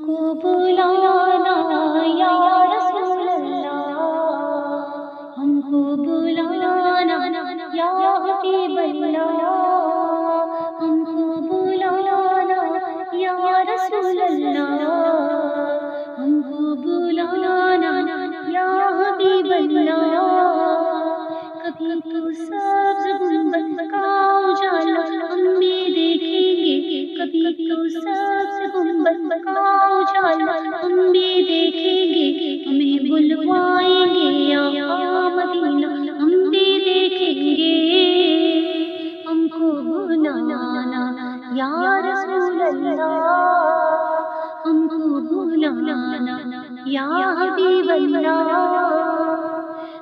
हमको बुलाना या रसूल अल्लाह, हमको बुलाना या हबीब अल्लाह, हमको बुलाना या रसूल अल्लाह, हमको बुलाना या हबीब अल्लाह। कभी तो सब्ज़ गुंबद का उजाला हम भी देखेंगे, कभी तो सब्ज़ गुंबद का उजाला हम भी देखेंगे, हमें बुलवाएंगे आका मदीना हम भी देखेंगे। हमको बुलाना या रसूल अल्लाह, हमको बुलाना या हबीब अल्लाह।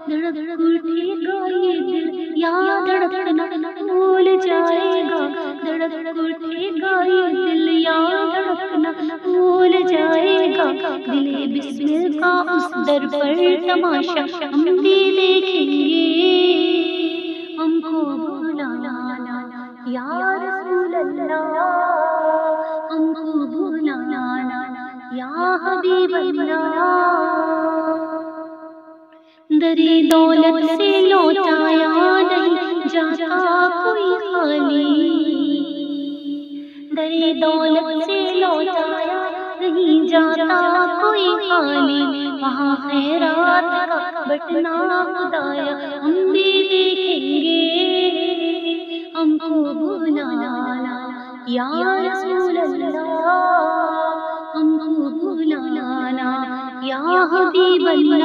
धड़क उठेगा ये दिल या धड़कना भूल जाएगा, धड़क उठेगा ये दिल या धड़कना भूल जाएगा। दिले बिस्मिल का उस दर पर तमाशा हम भी देखेंगे। हमको बुलाना या रसूल अल्लाह, हमको बुलाना या हबीब अल्लाह। दरे दौलत से लौटाया नहीं जाता कोई खाली, दरे दौलत से लौटाया नहीं जाता कोई खाली। वहाँ खैरात का बटना खुदाया हम भी देखेंगे। हमको बुलाना या रसूल अल्लाह, हमको बुलाना या हबीब अल्लाह।